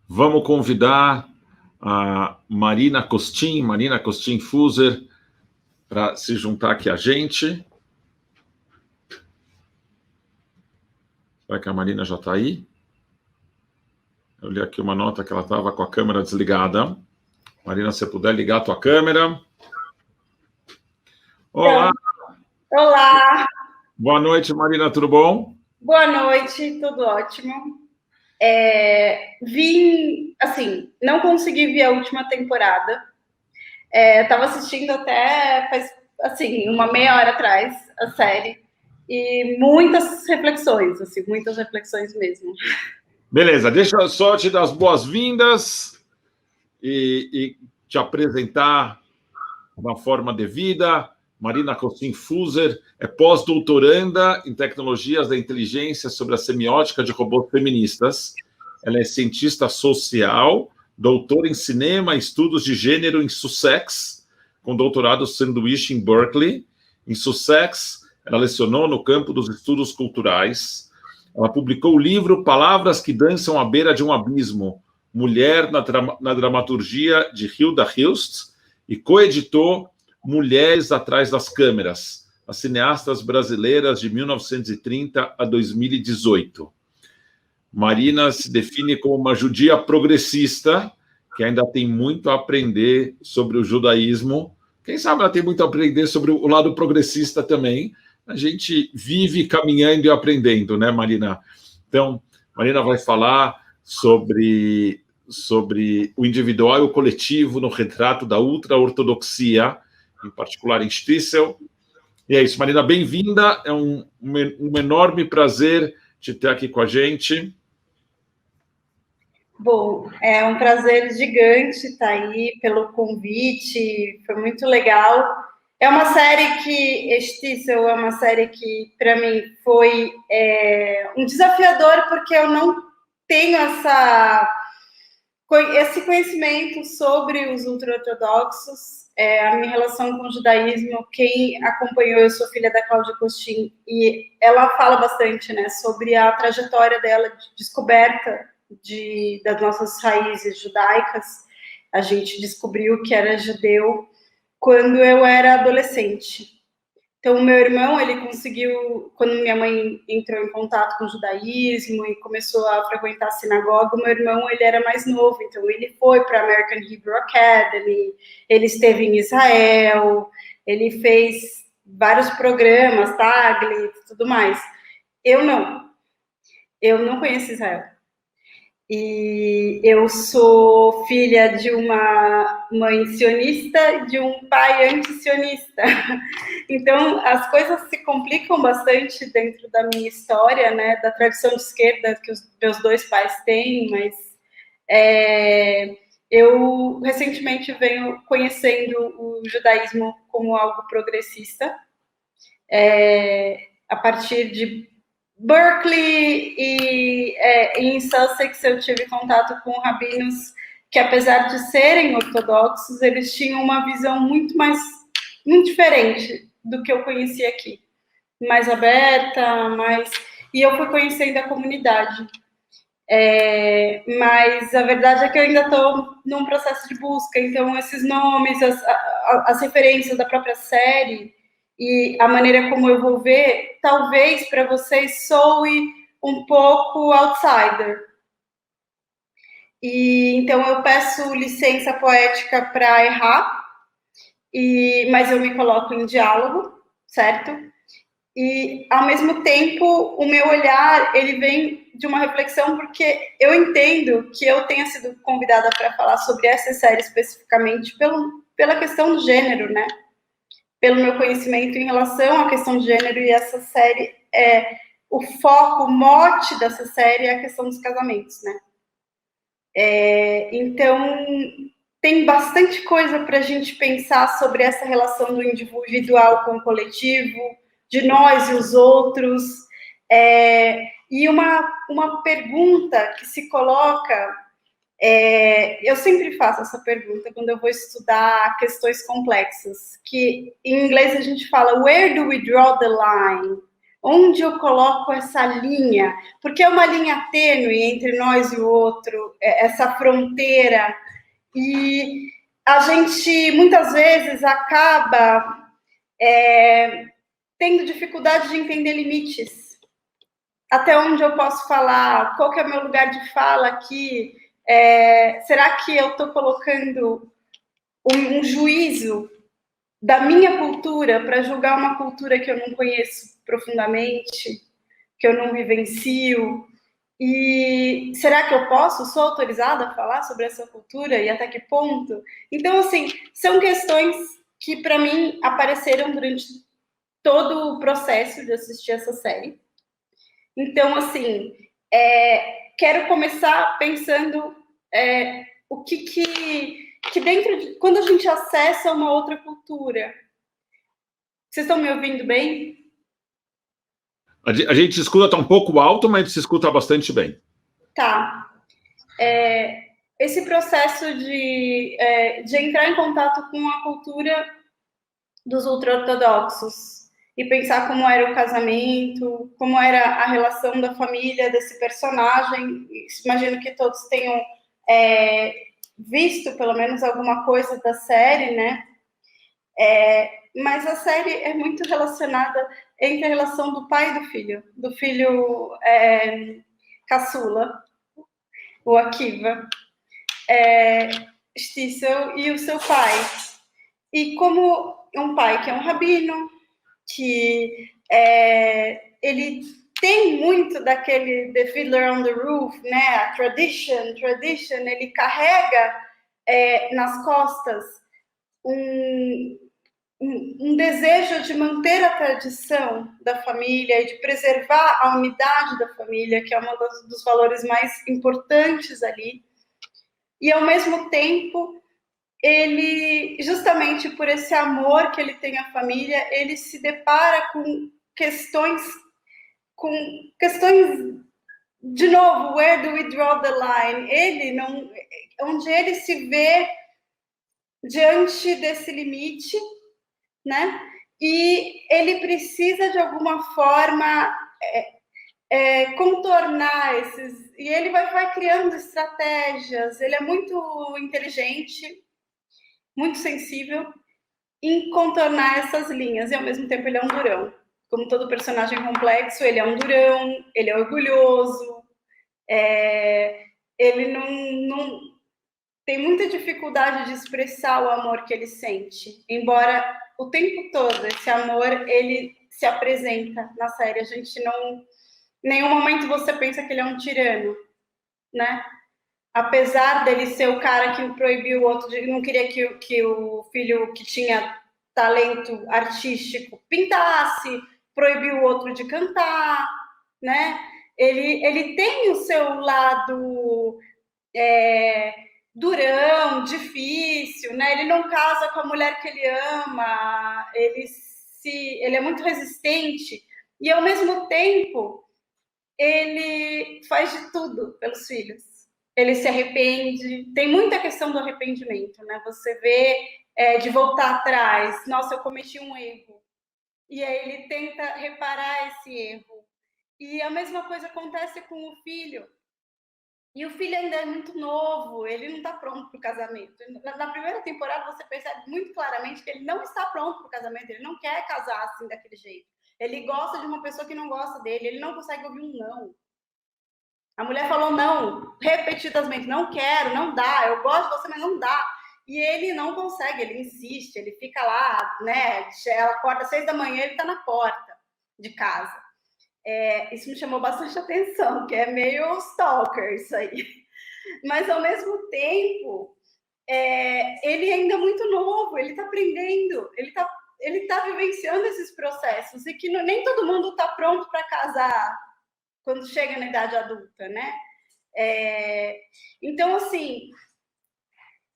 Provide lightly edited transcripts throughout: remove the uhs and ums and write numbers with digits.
Vamos convidar a Marina Costin Fuser, para se juntar aqui a gente. Será que a Marina já está aí? Eu li aqui uma nota que ela estava com a câmera desligada. Marina, se puder ligar a tua câmera. Olá! Olá! Boa noite, Marina, tudo bom? Boa noite, tudo ótimo. Não consegui ver a última temporada. Estava assistindo até faz, uma meia hora atrás a série. E muitas reflexões mesmo. Beleza, deixa eu só te dar as boas-vindas e te apresentar de uma forma devida. Marina Costin Fuser é pós-doutoranda em tecnologias da inteligência sobre a semiótica de robôs feministas. Ela é cientista social, doutora em cinema e estudos de gênero em Sussex, com doutorado sanduíche em Berkeley. Em Sussex, ela lecionou no campo dos estudos culturais. Ela publicou o livro Palavras que Dançam à Beira de um Abismo, Mulher na Dramaturgia, de Hilda Hilst, e coeditou Mulheres Atrás das Câmeras, as cineastas brasileiras de 1930 a 2018. Marina se define como uma judia progressista, que ainda tem muito a aprender sobre o judaísmo. Quem sabe ela tem muito a aprender sobre o lado progressista também. A gente vive caminhando e aprendendo, né, Marina? Então, Marina vai falar sobre o individual e o coletivo no retrato da ultra-ortodoxia, em particular em Stiesel. E é isso, Marina, bem-vinda. É um enorme prazer te ter aqui com a gente. Bom, é um prazer gigante estar aí pelo convite, foi muito legal. É uma série que, Stiesel é uma série que, para mim, foi um desafiador, porque eu não tenho esse conhecimento sobre os ultra-ortodoxos. A minha relação com o judaísmo, quem acompanhou, eu sou filha da Cláudia Costin, e ela fala bastante, né, sobre a trajetória dela de descoberta das nossas raízes judaicas. A gente descobriu que era judeu quando eu era adolescente. Então, o meu irmão, ele conseguiu, quando minha mãe entrou em contato com o judaísmo e começou a frequentar a sinagoga, o meu irmão, ele era mais novo, então ele foi para a American Hebrew Academy, ele esteve em Israel, ele fez vários programas, Taglit, tudo mais. Eu não conheço Israel. E eu sou filha de uma mãe sionista e de um pai anti-sionista. Então, as coisas se complicam bastante dentro da minha história, né? Da tradição de esquerda que os meus dois pais têm, mas eu recentemente venho conhecendo o judaísmo como algo progressista, a partir de Berkeley e em Sussex eu tive contato com rabinos que, apesar de serem ortodoxos, eles tinham uma visão muito diferente do que eu conhecia aqui, mais aberta, e eu fui conhecendo a comunidade. Mas a verdade é que eu ainda estou num processo de busca, então esses nomes, as referências da própria série e a maneira como eu vou ver, talvez para vocês soe um pouco outsider. E então eu peço licença poética para errar, mas eu me coloco em diálogo, certo? E, ao mesmo tempo, o meu olhar, ele vem de uma reflexão, porque eu entendo que eu tenha sido convidada para falar sobre essa série especificamente pela questão do gênero, né? Pelo meu conhecimento em relação à questão de gênero, e essa série o foco, o mote dessa série é a questão dos casamentos, né? Então, tem bastante coisa para a gente pensar sobre essa relação do individual com o coletivo, de nós e os outros. E uma pergunta que se coloca, eu sempre faço essa pergunta quando eu vou estudar questões complexas, que em inglês a gente fala, where do we draw the line? Onde eu coloco essa linha? Porque é uma linha tênue entre nós e o outro, essa fronteira. E a gente, muitas vezes, acaba tendo dificuldade de entender limites. Até onde eu posso falar? Qual que é o meu lugar de fala aqui? Será que eu estou colocando um juízo da minha cultura para julgar uma cultura que eu não conheço profundamente, que eu não vivencio? E será que eu posso? Sou autorizada a falar sobre essa cultura e até que ponto? Então, assim, são questões que, para mim, apareceram durante todo o processo de assistir essa série. Então, assim, quero começar pensando o que dentro de... Quando a gente acessa uma outra cultura... Vocês estão me ouvindo bem? A gente escuta, está um pouco alto, mas se escuta bastante bem. Tá. Esse processo de entrar em contato com a cultura dos ultra-ortodoxos e pensar como era o casamento, como era a relação da família desse personagem. Imagino que todos tenham visto pelo menos alguma coisa da série, né? Mas a série é muito relacionada entre a relação do pai e do filho caçula, o Akiva, Stissel, e o seu pai. E como um pai que é um rabino, que ele tem muito daquele The Fiddler on the Roof, né? A tradition, ele carrega nas costas um desejo de manter a tradição da família e de preservar a unidade da família, que é um dos valores mais importantes ali. E, ao mesmo tempo, ele, justamente por esse amor que ele tem à família, ele se depara com questões, de novo, where do we draw the line? Onde ele se vê diante desse limite, né? E ele precisa, de alguma forma, contornar esses... E ele vai criando estratégias. Ele é muito inteligente, muito sensível em contornar essas linhas. E, ao mesmo tempo, ele é um durão. Como todo personagem complexo, ele é um durão, ele é orgulhoso, ele não tem muita dificuldade de expressar o amor que ele sente, embora o tempo todo esse amor ele se apresenta na série. A gente não, em nenhum momento você pensa que ele é um tirano, né? Apesar dele ser o cara que proibiu o outro, não queria que o filho que tinha talento artístico pintasse, proibiu o outro de cantar, né? Ele tem o seu lado durão, difícil, né? Ele não casa com a mulher que ele ama, ele é muito resistente e, ao mesmo tempo, ele faz de tudo pelos filhos. Ele se arrepende, tem muita questão do arrependimento, né? Você vê de voltar atrás, nossa, eu cometi um erro, e aí ele tenta reparar esse erro. E a mesma coisa acontece com o filho. E o filho ainda é muito novo, ele não está pronto para o casamento. Na primeira temporada você percebe muito claramente que ele não está pronto para o casamento, ele não quer casar assim daquele jeito. Ele gosta de uma pessoa que não gosta dele, ele não consegue ouvir um não. A mulher falou não, repetidamente, não quero, não dá, eu gosto de você, mas não dá. E ele não consegue, ele insiste, ele fica lá, né? Ela acorda às 6 da manhã, ele está na porta de casa. Isso me chamou bastante atenção, que é meio stalker isso aí. Mas, ao mesmo tempo, ele ainda é muito novo, ele está aprendendo, ele tá vivenciando esses processos, e que nem todo mundo está pronto para casar quando chega na idade adulta, né? Então, assim,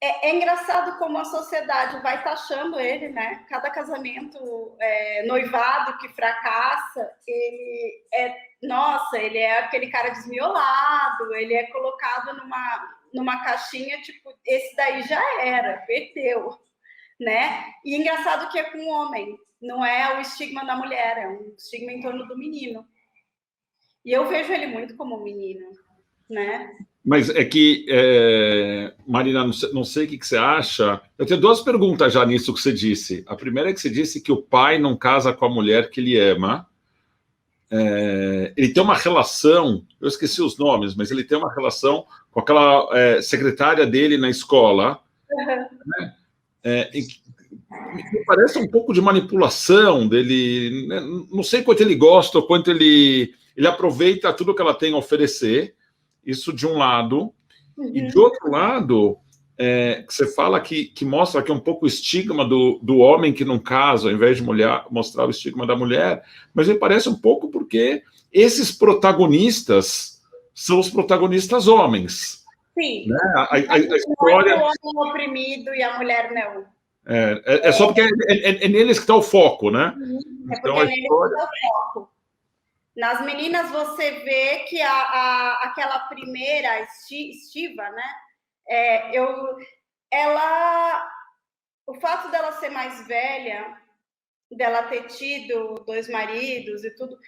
é engraçado como a sociedade vai taxando ele, né? Cada casamento, noivado que fracassa, ele ele é aquele cara desmiolado, ele é colocado numa caixinha, tipo, esse daí já era, perdeu, né? E engraçado que é com um homem. não é o estigma da mulher, é um estigma em torno do menino. E eu vejo ele muito como um menino, né? Mas é que, Marina, não sei o que você acha. Eu tenho duas perguntas já nisso que você disse. A primeira é que você disse que o pai não casa com a mulher que ele ama. Ele tem uma relação, eu esqueci os nomes, mas ele tem uma relação com aquela secretária dele na escola, né? Me parece um pouco de manipulação dele, né? Não sei quanto ele gosta ou quanto ele aproveita tudo que ela tem a oferecer, isso de um lado, e de outro lado, que você fala que mostra que é um pouco o estigma do homem que não casa, ao invés de mostrar o estigma da mulher, mas me parece um pouco porque esses protagonistas são os protagonistas homens. Sim. Né? A história... Não é o homem oprimido e a mulher não. É só porque é neles que está o foco, né? É porque é neles que está o foco. Nas meninas você vê que aquela primeira Estiva, né? O fato dela ser mais velha, dela ter tido 2 maridos e tudo,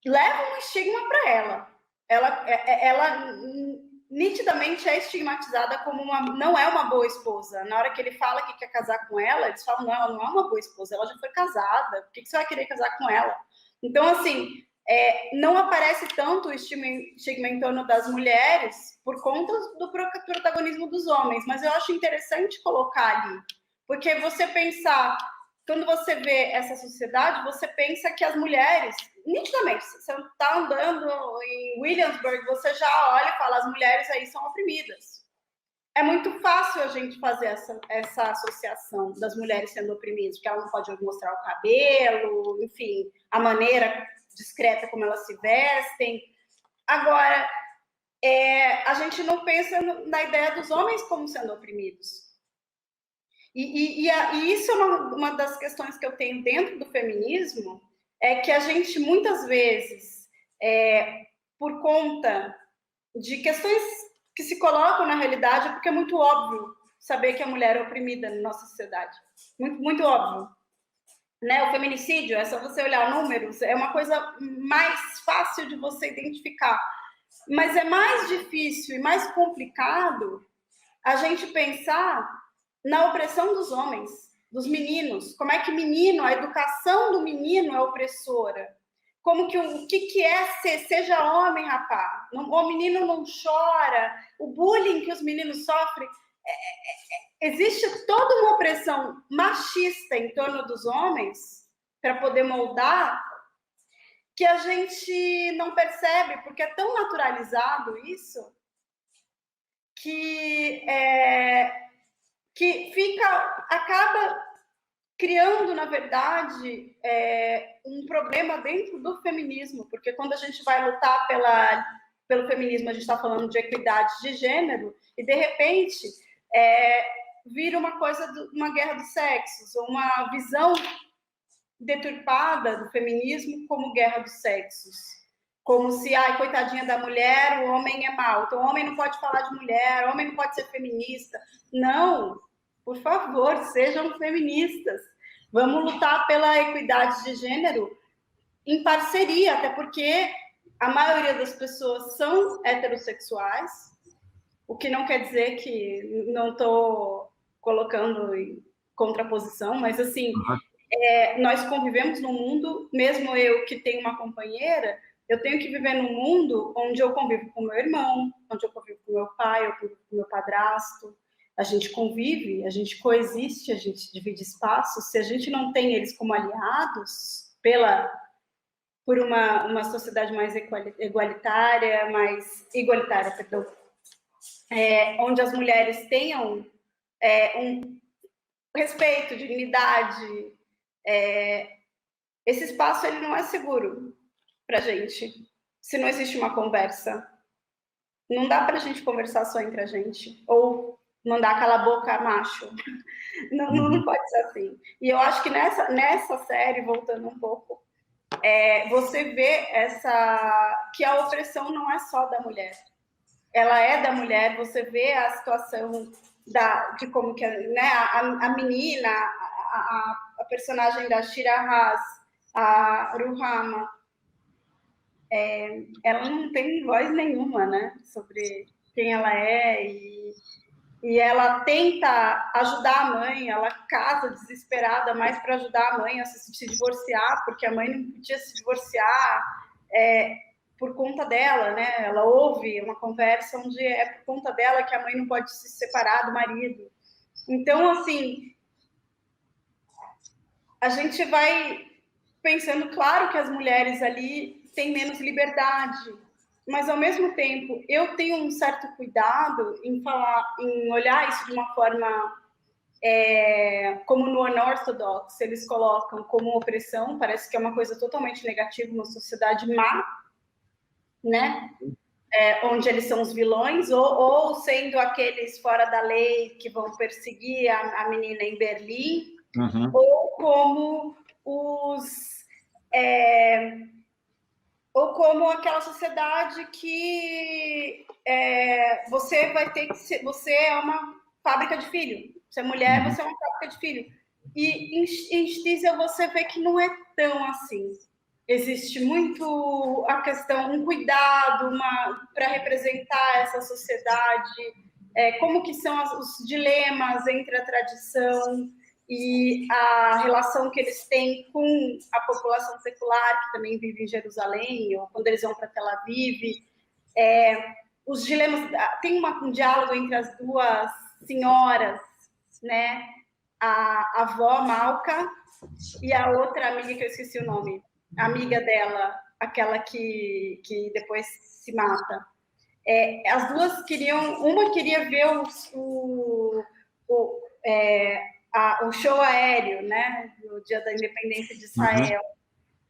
leva um estigma para ela. Ela nitidamente é estigmatizada como não é uma boa esposa. Na hora que ele fala que quer casar com ela, eles falam, não, ela não é uma boa esposa, ela já foi casada, por que você vai querer casar com ela? Então, assim, não aparece tanto o estigma em torno das mulheres por conta do protagonismo dos homens, mas eu acho interessante colocar ali, porque você pensar, quando você vê essa sociedade, você pensa que as mulheres, nitidamente, você está andando em Williamsburg, você já olha e fala, as mulheres aí são oprimidas. É muito fácil a gente fazer essa associação das mulheres sendo oprimidas, porque ela não pode mostrar o cabelo, enfim, a maneira discreta como elas se vestem. Agora, a gente não pensa na ideia dos homens como sendo oprimidos. E isso é uma das questões que eu tenho dentro do feminismo, é que a gente, muitas vezes, por conta de questões que se colocam na realidade, porque é muito óbvio saber que a mulher é oprimida na nossa sociedade. Muito, muito óbvio. Né? O feminicídio, é só você olhar números, é uma coisa mais fácil de você identificar. Mas é mais difícil e mais complicado a gente pensar na opressão dos homens, dos meninos. Como é que a educação do menino é opressora? Como que o que é seja homem, rapaz? O menino não chora, o bullying que os meninos sofrem. Existe toda uma opressão machista em torno dos homens para poder moldar que a gente não percebe, porque é tão naturalizado isso que acaba criando, na verdade, um problema dentro do feminismo, porque quando a gente vai lutar pelo feminismo, a gente está falando de equidade de gênero, e de repente vira uma coisa, uma guerra dos sexos, uma visão deturpada do feminismo como guerra dos sexos. Como se, coitadinha da mulher, o homem é mau. Então, o homem não pode falar de mulher, o homem não pode ser feminista. Não, por favor, sejam feministas. Vamos lutar pela equidade de gênero em parceria, até porque a maioria das pessoas são heterossexuais, o que não quer dizer que não estou colocando em contraposição, mas assim, nós convivemos num mundo, mesmo eu que tenho uma companheira, eu tenho que viver num mundo onde eu convivo com meu irmão, onde eu convivo com meu pai, eu convivo com meu padrasto. A gente convive, a gente coexiste, a gente divide espaços. Se a gente não tem eles como aliados por uma sociedade mais igualitária, perdão, onde as mulheres tenham um respeito, dignidade, esse espaço ele não é seguro para a gente, se não existe uma conversa. Não dá para a gente conversar só entre a gente, ou mandar calar a boca, macho. Não pode ser assim. E eu acho que nessa série, voltando um pouco, você vê que a opressão não é só da mulher. Ela é da mulher, você vê a situação de como que, né, a menina, a personagem da Shira Haas, a Ruhama, ela não tem voz nenhuma, né, sobre quem ela é, e ela tenta ajudar a mãe, ela casa desesperada mais para ajudar a mãe a se divorciar, porque a mãe não podia se divorciar por conta dela, né? Ela ouve uma conversa onde é por conta dela que a mãe não pode se separar do marido. Então, assim, a gente vai pensando, claro que as mulheres ali têm menos liberdade, mas ao mesmo tempo eu tenho um certo cuidado em falar, em olhar isso de uma forma como no unorthodox eles colocam como opressão, parece que é uma coisa totalmente negativa, uma sociedade má, né? Onde eles são os vilões, ou sendo aqueles fora da lei que vão perseguir a menina em Berlim, ou como ou como aquela sociedade que você vai ter que ser, você é uma fábrica de filho, você é mulher, você é uma fábrica de filho. E em Stiesel você vê que não é tão assim. Existe muito a questão, um cuidado para representar essa sociedade, como que são os dilemas entre a tradição e a relação que eles têm com a população secular, que também vive em Jerusalém, ou quando eles vão para Tel Aviv. Os dilemas, tem um diálogo entre as duas senhoras, né? A avó Malca e a outra amiga, que eu esqueci o nome, a amiga dela, aquela que depois se mata. As duas queriam, uma queria ver o show aéreo, né, do Dia da Independência de Israel,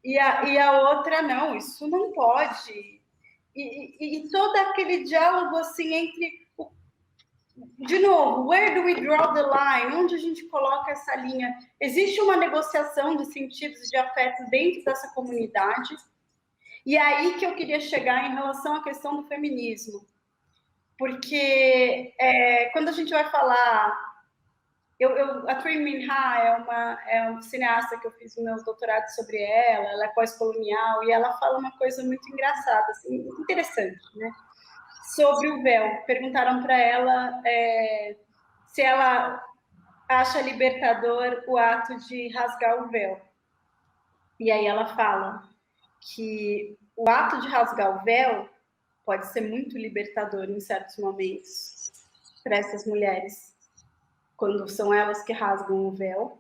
e a outra, não, isso não pode. E todo aquele diálogo, assim, entre... De novo, where do we draw the line? Onde a gente coloca essa linha? Existe uma negociação de sentidos e de afeto dentro dessa comunidade, e aí que eu queria chegar em relação à questão do feminismo. Porque quando a gente vai falar... a Trinh Minh Ha é uma cineasta que eu fiz o meu doutorado sobre ela é pós-colonial, e ela fala uma coisa muito engraçada, assim, interessante, né? Sobre o véu. Perguntaram para ela se ela acha libertador o ato de rasgar o véu. E aí ela fala que o ato de rasgar o véu pode ser muito libertador em certos momentos para essas mulheres, quando são elas que rasgam o véu,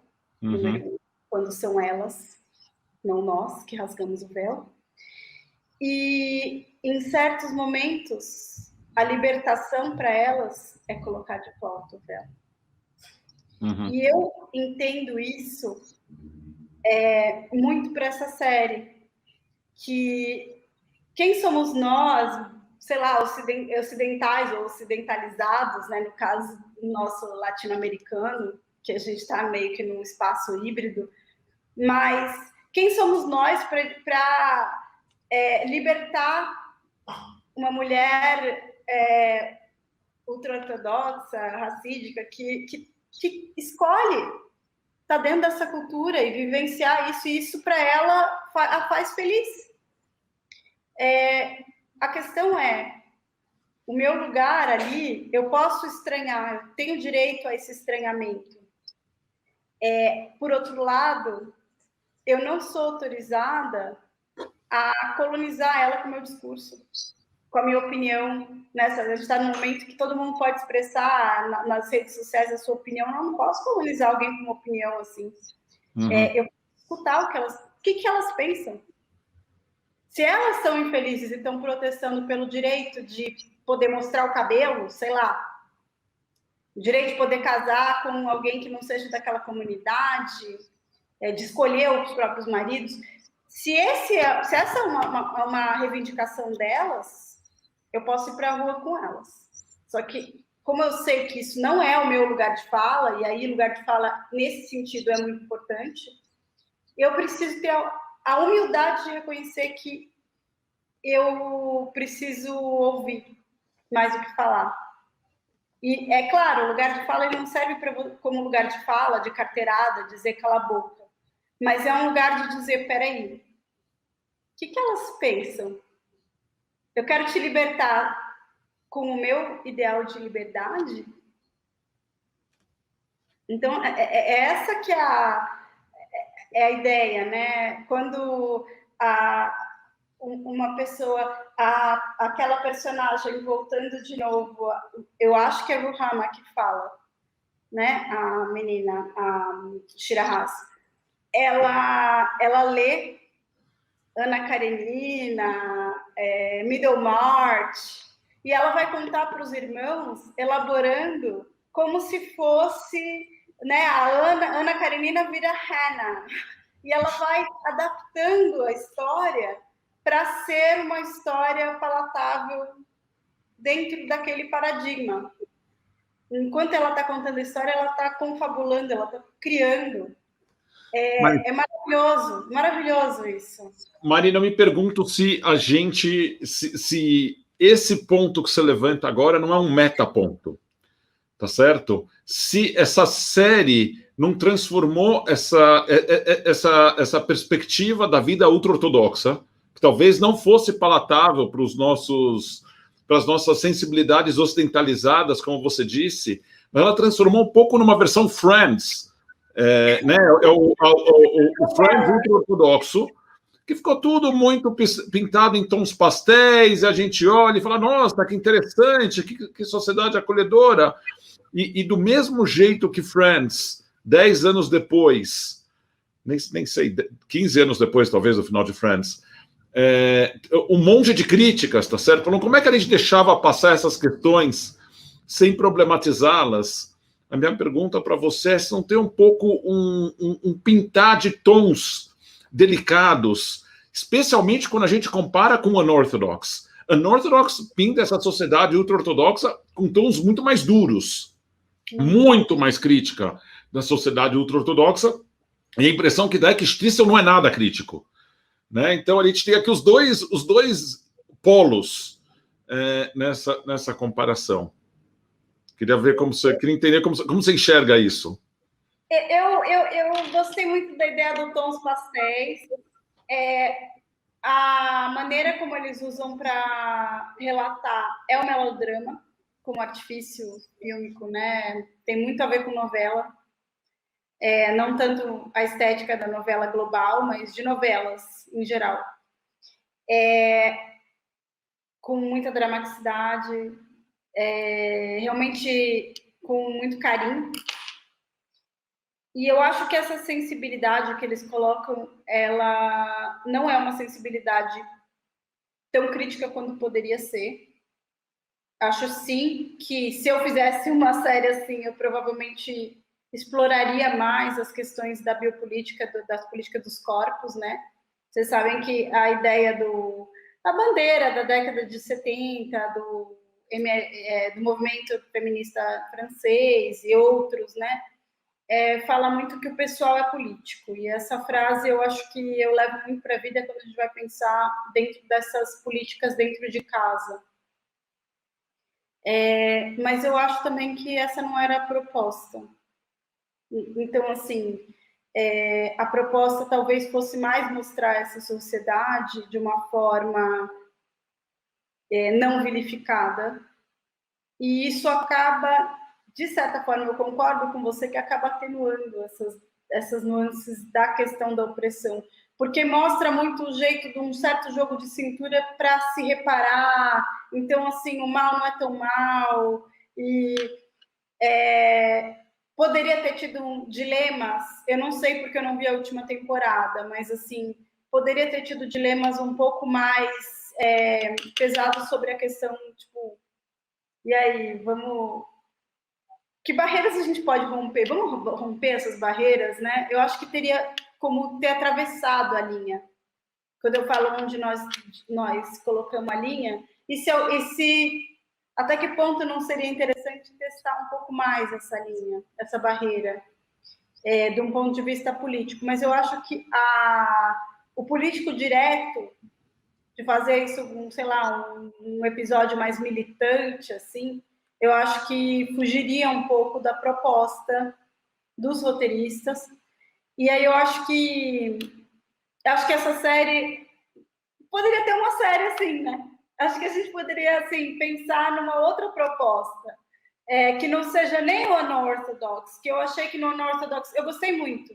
quando são elas, não nós, que rasgamos o véu. E em certos momentos, a libertação para elas é colocar de volta o véu. E eu entendo isso muito para essa série, que quem somos nós, sei lá, ocidentais ou ocidentalizados, né, no caso nosso latino-americano, que a gente está meio que num espaço híbrido, mas quem somos nós para libertar uma mulher ultra-ortodoxa, racídica, que escolhe estar dentro dessa cultura e vivenciar isso, e isso para ela a faz feliz. A questão é, o meu lugar ali, eu posso estranhar, eu tenho direito a esse estranhamento. Por outro lado, eu não sou autorizada a colonizar ela com o meu discurso, com a minha opinião. A gente está num momento que todo mundo pode expressar nas redes sociais a sua opinião. Eu não posso colonizar alguém com uma opinião assim. Eu posso escutar o que elas pensam. Se elas são infelizes e estão protestando pelo direito de poder mostrar o cabelo, sei lá, o direito de poder casar com alguém que não seja daquela comunidade, de escolher os próprios maridos, se essa é uma reivindicação delas, eu posso ir para a rua com elas. Só que, como eu sei que isso não é o meu lugar de fala, e aí lugar de fala nesse sentido é muito importante, eu preciso ter a humildade de reconhecer que eu preciso ouvir mais do que falar. E, é claro, o lugar de fala ele não serve como lugar de fala, de carteirada, dizer cala a boca. mas é um lugar de dizer, peraí, o que elas pensam? Eu quero te libertar com o meu ideal de liberdade? Então, essa que é a ideia, né? Quando uma pessoa, aquela personagem, voltando de novo, eu acho que é Ruhama que fala, né? A menina, a Shirahase, ela lê Ana Karenina, Middlemarch, e ela vai contar para os irmãos, elaborando como se fosse, né? A Ana Karenina vira Hannah, e ela vai adaptando a história para ser uma história palatável dentro daquele paradigma. Enquanto ela está contando a história, ela está confabulando, ela está criando. É maravilhoso, maravilhoso isso. Marina, eu me pergunto se a gente, se esse ponto que você levanta agora não é um metaponto, tá certo? Se essa série não transformou essa perspectiva da vida ultra-ortodoxa, que talvez não fosse palatável para as nossas sensibilidades ocidentalizadas, como você disse, mas ela transformou um pouco numa versão Friends, né? O Friends ultra-ortodoxo, que ficou tudo muito pintado em tons pastéis, e a gente olha e fala, nossa, que interessante, que sociedade acolhedora. E do mesmo jeito que Friends, 10 anos depois, nem sei, 15 anos depois, talvez, do final de Friends, um monte de críticas, tá certo? Falando, como é que a gente deixava passar essas questões sem problematizá-las? A minha pergunta para você é se não tem um pouco um pintar de tons delicados, especialmente quando a gente compara com o Unorthodox. Unorthodox pinta essa sociedade ultra-ortodoxa com tons muito mais duros, muito mais crítica da sociedade ultra-ortodoxa, e a impressão que dá é que Strissel não é nada crítico. Né? Então a gente tem aqui os dois polos nessa comparação. Queria entender como você enxerga isso. Eu gostei muito da ideia do tons pastéis. A maneira como eles usam para relatar é o melodrama, como artifício fílmico, né? Tem muito a ver com novela. Não tanto a estética da novela global, mas de novelas em geral. Com muita dramaticidade, realmente com muito carinho. E eu acho que essa sensibilidade que eles colocam, ela não é uma sensibilidade tão crítica quanto poderia ser. Acho sim que se eu fizesse uma série assim, eu provavelmente exploraria mais as questões da biopolítica, das políticas dos corpos, né? Vocês sabem que a ideia da bandeira da década de 70, do movimento feminista francês e outros, né? Fala muito que o pessoal é político. E essa frase eu acho que eu levo muito para a vida quando a gente vai pensar dentro dessas políticas dentro de casa. Mas eu acho também que essa não era a proposta. Então, assim, a proposta talvez fosse mais mostrar essa sociedade de uma forma não vilificada. E isso acaba, de certa forma, eu concordo com você, que acaba atenuando essas nuances da questão da opressão, porque mostra muito o jeito de um certo jogo de cintura para se reparar. Então, assim, o mal não é tão mal, e poderia ter tido dilemas, eu não sei porque eu não vi a última temporada, mas, assim, poderia ter tido dilemas um pouco mais pesados sobre a questão, tipo, e aí, que barreiras a gente pode romper? Vamos romper essas barreiras, né? Eu acho que teria como ter atravessado a linha. Quando eu falo onde nós colocamos a linha, e se até que ponto não seria interessante testar um pouco mais essa linha, essa barreira, de um ponto de vista político. Mas eu acho que o político direto, de fazer isso, sei lá, um episódio mais militante, assim, eu acho que fugiria um pouco da proposta dos roteiristas. E aí eu acho que essa série poderia ter uma série assim, né? Acho que a gente poderia assim pensar numa outra proposta, que não seja nem o Unorthodox, que eu achei que no Unorthodox eu gostei muito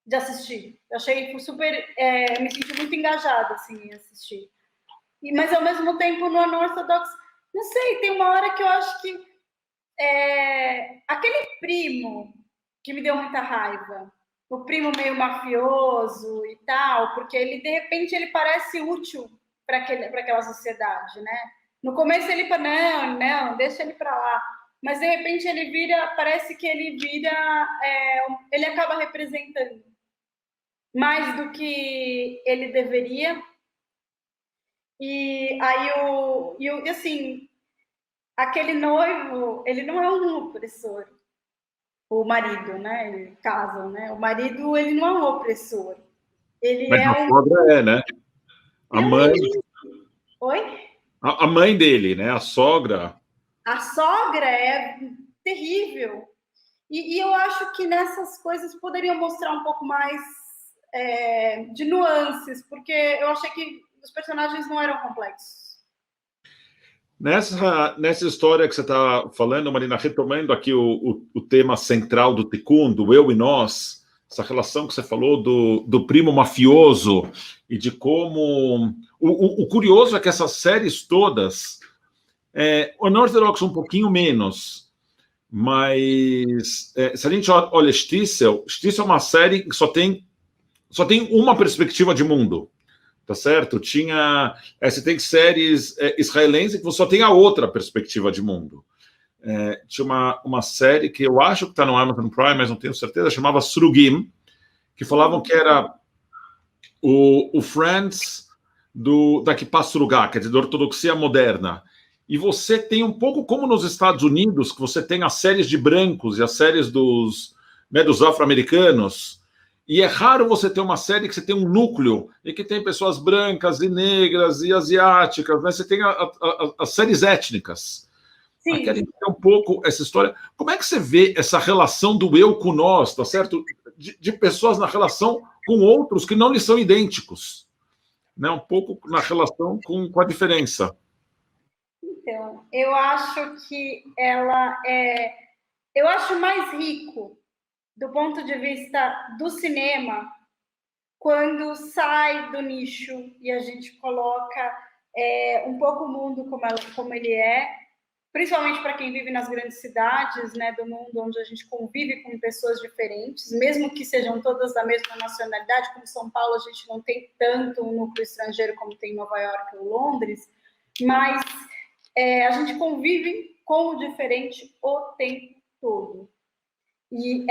de assistir. Eu achei super, me senti muito engajada assim em assistir. Mas ao mesmo tempo no Unorthodox, não sei, tem uma hora que eu acho que aquele primo que me deu muita raiva, o primo meio mafioso e tal, porque ele de repente ele parece útil para aquela sociedade, né? No começo ele fala, não, deixa ele para lá. Mas de repente ele vira, parece que ele vira, ele acaba representando mais do que ele deveria. E aí assim, aquele noivo, ele não é um opressor. O marido, né? Eles casam, né? O marido, ele não é um opressor. Ele Mas é a sogra né? A Ele é um mãe, menino. Oi? a mãe dele, né? A sogra. A sogra é terrível. E eu acho que nessas coisas poderiam mostrar um pouco mais de nuances, porque eu achei que os personagens não eram complexos. Nessa história que você está falando, Marina, retomando aqui o tema central do Tikkun, do eu e nós, essa relação que você falou do primo mafioso e de como... O curioso é que essas séries todas, o Unorthodox um pouquinho menos, mas se a gente olha Shtisel é uma série que só tem uma perspectiva de mundo. Tá certo? você tem séries israelenses que você só tem a outra perspectiva de mundo. Tinha uma série que eu acho que está no Amazon Prime, mas não tenho certeza, chamava Srugim, que falavam que era o Friends da Kippah Srugah, quer dizer, da ortodoxia moderna. E você tem um pouco como nos Estados Unidos, que você tem as séries de brancos e as séries dos afro-americanos. E é raro você ter uma série que você tem um núcleo e que tem pessoas brancas e negras e asiáticas, né? Você tem as séries étnicas. Sim. Aqui a gente tem um pouco essa história. Como é que você vê essa relação do eu com nós, tá certo? De pessoas na relação com outros que não lhes são idênticos, né? Um pouco na relação com a diferença. Então, eu acho que eu acho mais rico do ponto de vista do cinema quando sai do nicho e a gente coloca um pouco o mundo como ele é, principalmente para quem vive nas grandes cidades, né, do mundo onde a gente convive com pessoas diferentes, mesmo que sejam todas da mesma nacionalidade, como São Paulo a gente não tem tanto um núcleo estrangeiro como tem em Nova York ou Londres, mas a gente convive com o diferente o tempo todo. E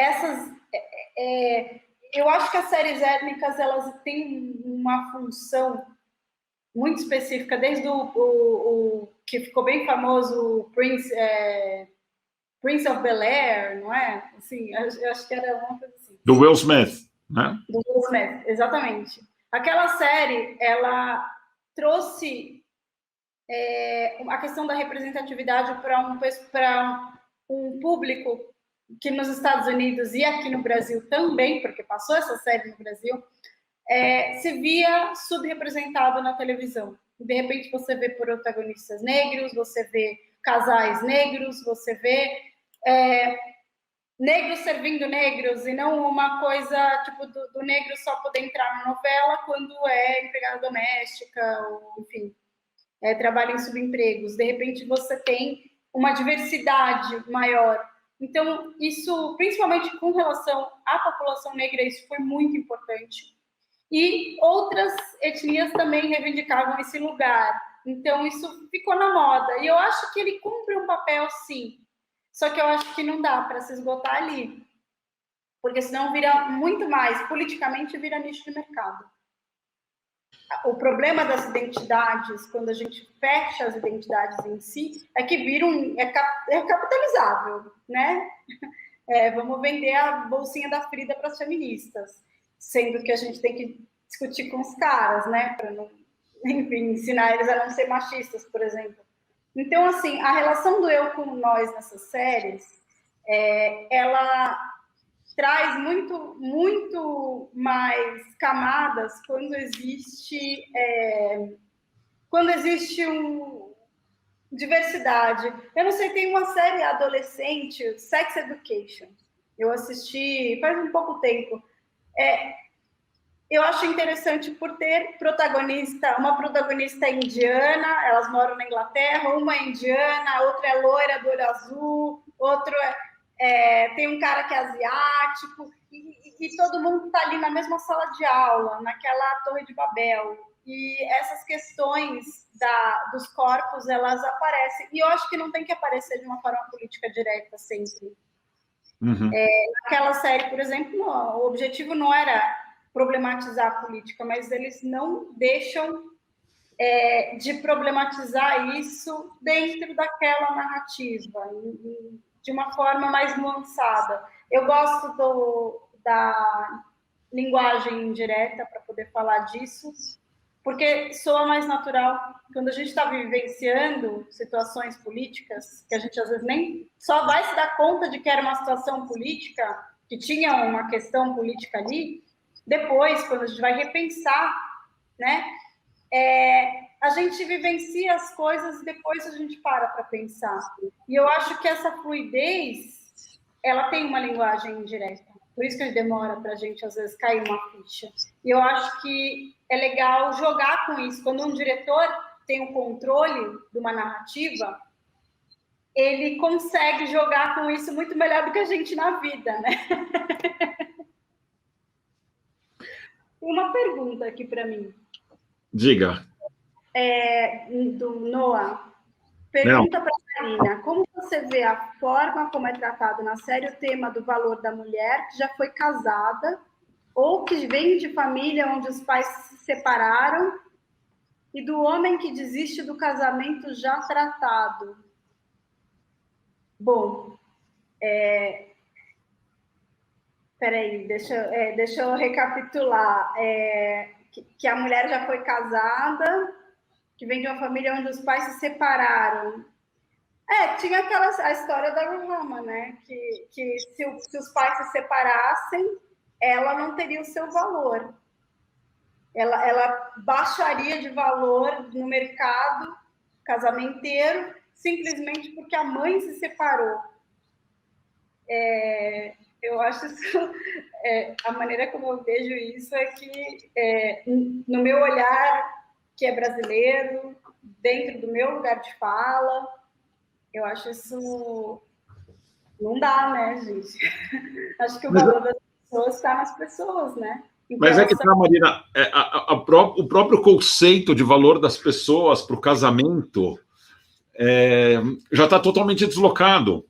eu acho que as séries étnicas elas têm uma função muito específica, desde o que ficou bem famoso, Prince of Bel-Air, não é? Assim, eu acho que era uma coisa assim. Do Will Smith, né? Do Will Smith, exatamente. Aquela série, ela trouxe a questão da representatividade para um público que nos Estados Unidos e aqui no Brasil também, porque passou essa série no Brasil, se via subrepresentado na televisão. De repente você vê protagonistas negros, você vê casais negros, você vê negros servindo negros, e não uma coisa tipo do negro só poder entrar na novela quando é empregada doméstica, ou enfim, trabalha em subempregos. De repente você tem uma diversidade maior. Então, isso, principalmente com relação à população negra, isso foi muito importante. E outras etnias também reivindicavam esse lugar. Então, isso ficou na moda. E eu acho que ele cumpre um papel, sim. Só que eu acho que não dá para se esgotar ali. Porque senão vira muito mais, politicamente vira nicho de mercado. O problema das identidades, quando a gente fecha as identidades em si, é que é capitalizável, né? Vamos vender a bolsinha da Frida para as feministas, sendo que a gente tem que discutir com os caras, né? Para não, enfim, ensinar eles a não ser machistas, por exemplo. Então, assim, a relação do eu com nós nessas séries, ela traz muito mais camadas quando existe diversidade. Eu não sei, tem uma série adolescente, Sex Education. Eu assisti faz um pouco tempo. Eu acho interessante por ter uma protagonista indiana, elas moram na Inglaterra, uma é indiana, a outra é loira do olho azul, outro tem um cara que é asiático, e todo mundo está ali na mesma sala de aula, naquela Torre de Babel. E essas questões dos corpos, elas aparecem. E eu acho que não tem que aparecer de uma forma política direta sempre. Uhum. Naquela série, por exemplo, não, o objetivo não era problematizar a política, mas eles não deixam de problematizar isso dentro daquela narrativa, de uma forma mais nuançada. Eu gosto da linguagem indireta para poder falar disso, porque soa mais natural. Quando a gente está vivenciando situações políticas, que a gente às vezes nem só vai se dar conta de que era uma situação política, que tinha uma questão política ali, depois, quando a gente vai repensar, né? A gente vivencia as coisas e depois a gente para pensar. E eu acho que essa fluidez, ela tem uma linguagem indireta. Por isso que demora para a gente, às vezes, cair uma ficha. E eu acho que é legal jogar com isso. Quando um diretor tem o controle de uma narrativa, ele consegue jogar com isso muito melhor do que a gente na vida, né? Uma pergunta aqui para mim. Diga. Do Noah. Pergunta para a Marina, como você vê a forma como é tratado na série o tema do valor da mulher que já foi casada ou que vem de família onde os pais se separaram e do homem que desiste do casamento já tratado? Bom, peraí, deixa eu recapitular. Que a mulher já foi casada, que vem de uma família onde os pais se separaram. Tinha a história da Ruhama, né? Que se os pais se separassem, ela não teria o seu valor. Ela baixaria de valor no mercado casamenteiro simplesmente porque a mãe se separou. Eu acho isso... a maneira como eu vejo isso é que, no meu olhar, que é brasileiro, dentro do meu lugar de fala, eu acho isso... Não dá, né, gente? Acho que o valor das pessoas está nas pessoas, né? Então, mas que tá, Marina, o próprio conceito de valor das pessoas para o casamento já está totalmente deslocado,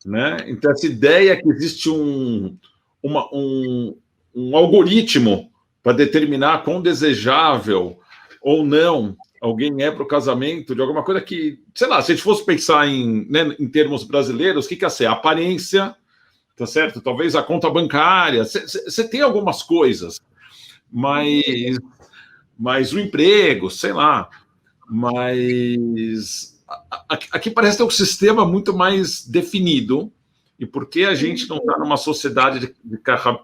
né? Então, essa ideia que existe um algoritmo para determinar quão desejável ou não alguém é para o casamento, de alguma coisa que, sei lá, se a gente fosse pensar em termos brasileiros, o que é ser? A aparência, tá certo? Talvez a conta bancária, você tem algumas coisas, mas o emprego, sei lá, mas aqui parece ter um sistema muito mais definido, e porque a gente não está numa sociedade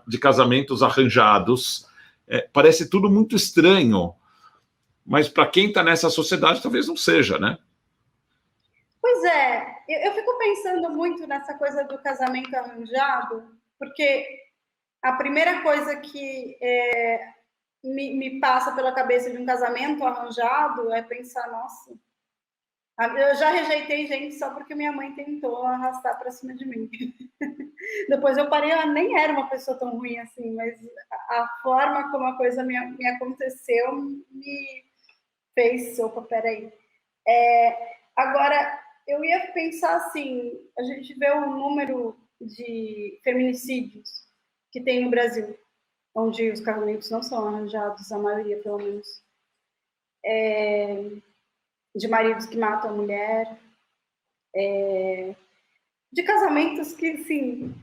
de casamentos arranjados, parece tudo muito estranho, mas para quem está nessa sociedade talvez não seja, né? Pois é, eu fico pensando muito nessa coisa do casamento arranjado, porque a primeira coisa que me passa pela cabeça de um casamento arranjado é pensar, nossa, eu já rejeitei gente só porque minha mãe tentou arrastar para cima de mim. Depois eu parei, eu nem era uma pessoa tão ruim assim, mas a forma como a coisa me aconteceu me fez, opa, peraí. Agora, eu ia pensar assim, a gente vê o número de feminicídios que tem no Brasil, onde os casamentos não são arranjados, a maioria, pelo menos. De maridos que matam a mulher, de casamentos que, sim.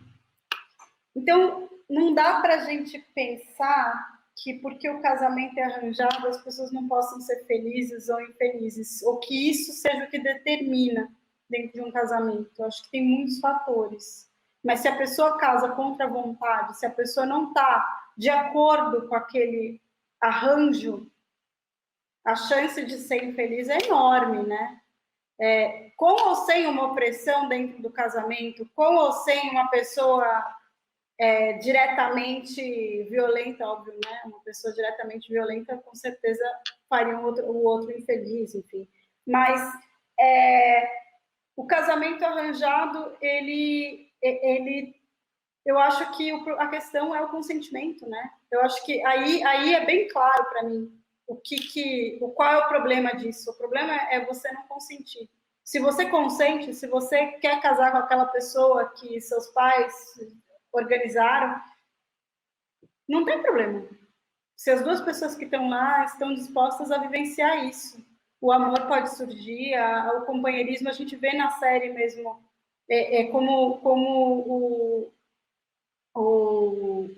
Então, não dá para a gente pensar que porque o casamento é arranjado, as pessoas não possam ser felizes ou infelizes, ou que isso seja o que determina dentro de um casamento. Eu acho que tem muitos fatores. Mas se a pessoa casa contra a vontade, se a pessoa não está de acordo com aquele arranjo, a chance de ser infeliz é enorme, né? Com ou sem uma opressão dentro do casamento, com ou sem uma pessoa diretamente violenta, óbvio, né? Uma pessoa diretamente violenta, com certeza faria o outro infeliz, enfim. Mas o casamento arranjado, eu acho que a questão é o consentimento, né? Eu acho que aí é bem claro para mim qual é o problema disso. O problema é você não consentir. Se você consente, se você quer casar com aquela pessoa que seus pais organizaram, não tem problema. Se as duas pessoas que estão lá estão dispostas a vivenciar isso, o amor pode surgir, o companheirismo, a gente vê na série mesmo, como o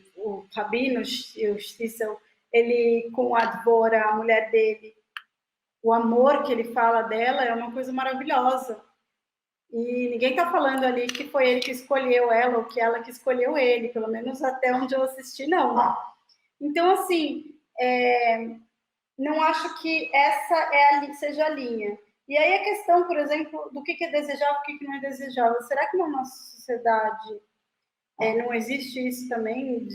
Rabino, o Stissel, ele com a Dvora, a mulher dele, o amor que ele fala dela é uma coisa maravilhosa. E ninguém está falando ali que foi ele que escolheu ela ou que ela que escolheu ele, pelo menos até onde eu assisti, não. Então, assim, não acho que essa seja a linha. E aí a questão, por exemplo, do que é desejável e o que não é desejável. Será que na nossa sociedade não existe isso também,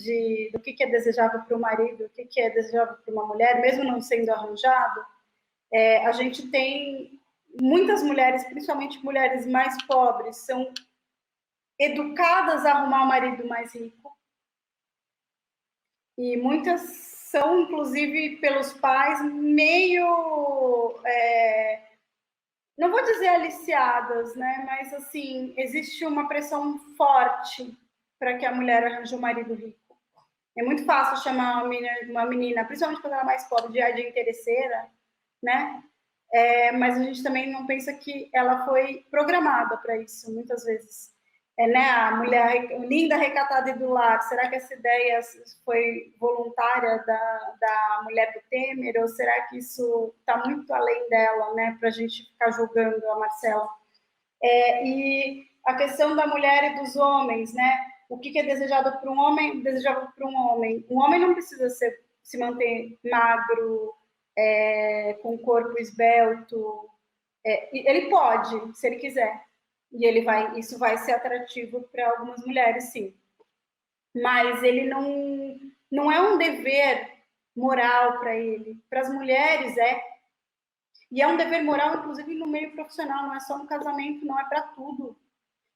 do que é desejável para o marido, o que é desejável para uma mulher, mesmo não sendo arranjado? A gente tem muitas mulheres, principalmente mulheres mais pobres, são educadas a arrumar um marido mais rico. E muitas são, inclusive, pelos pais, meio... não vou dizer aliciadas, né? Mas, assim, existe uma pressão forte para que a mulher arranje um marido rico. É muito fácil chamar uma menina, principalmente quando ela é mais pobre, de interesseira, né? Mas a gente também não pensa que ela foi programada para isso, muitas vezes. Né? A mulher linda, recatada e do lar, será que essa ideia foi voluntária da mulher do Temer? Ou será que isso está muito além dela, né? Para a gente ficar julgando a Marcela? E a questão da mulher e dos homens, né? O que é desejado para um homem, desejável para um homem. Um homem não precisa se manter magro, com corpo esbelto. Ele pode, se ele quiser. E isso vai ser atrativo para algumas mulheres, sim. Mas ele não é um dever moral para ele. Para as mulheres E é um dever moral, inclusive, no meio profissional. Não é só no casamento, não, é para tudo.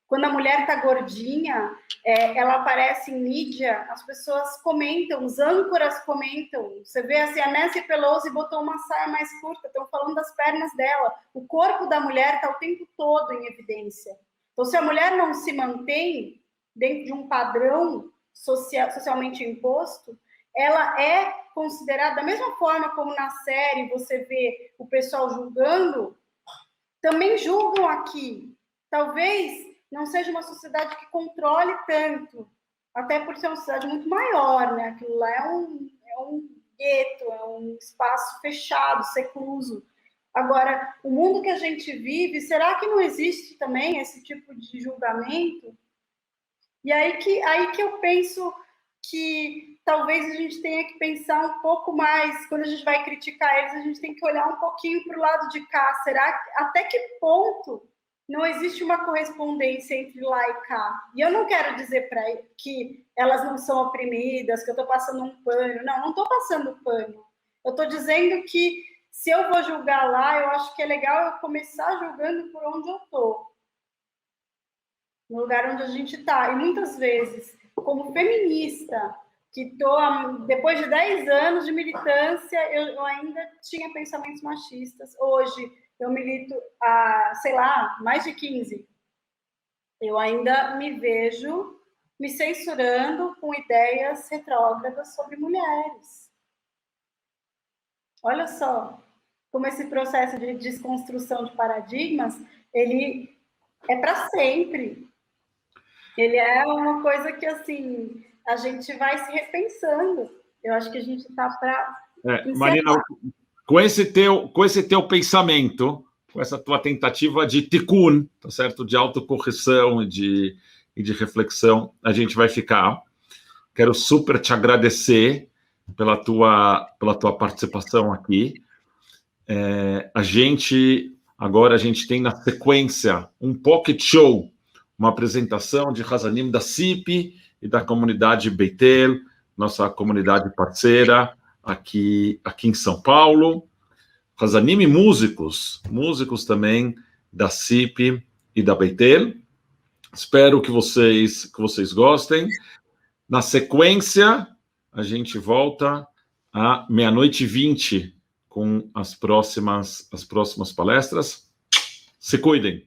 Quando a mulher está gordinha, ela aparece em mídia, as pessoas comentam, os âncoras comentam. Você vê assim, a Nancy Pelosi botou uma saia mais curta, estão falando das pernas dela. O corpo da mulher está o tempo todo em evidência. Então, se a mulher não se mantém dentro de um padrão socialmente imposto, ela é considerada, da mesma forma como na série você vê o pessoal julgando, também julgam aqui. Talvez não seja uma sociedade que controle tanto, até por ser uma sociedade muito maior, né? Aquilo lá é um gueto, é um espaço fechado, secluso. Agora, o mundo que a gente vive, será que não existe também esse tipo de julgamento? E aí que eu penso que talvez a gente tenha que pensar um pouco mais, quando a gente vai criticar eles, a gente tem que olhar um pouquinho para o lado de cá. Até que ponto não existe uma correspondência entre lá e cá? E eu não quero dizer que elas não são oprimidas, que eu estou passando um pano. Não estou passando pano. Eu estou dizendo que se eu vou julgar lá, eu acho que é legal eu começar julgando por onde eu estou. No lugar onde a gente está. E muitas vezes, como feminista, que depois de 10 anos de militância, eu ainda tinha pensamentos machistas. Hoje, eu milito há, sei lá, mais de 15. Eu ainda me vejo me censurando com ideias retrógradas sobre mulheres. Olha só como esse processo de desconstrução de paradigmas, ele é para sempre. Ele é uma coisa que, assim, a gente vai se repensando. Eu acho que a gente está para... Marina, com esse teu pensamento, com essa tua tentativa de tikkun, tá certo? De autocorreção, de e de reflexão a gente vai ficar. Quero super te agradecer pela tua participação aqui. Agora a gente tem na sequência um pocket show, uma apresentação de Hazanim da CIP e da comunidade Beitel, nossa comunidade parceira aqui em São Paulo. Hazanim e músicos também da CIP e da Beitel. Espero que vocês gostem. Na sequência, a gente volta à 00:20 com as próximas palestras. Se cuidem.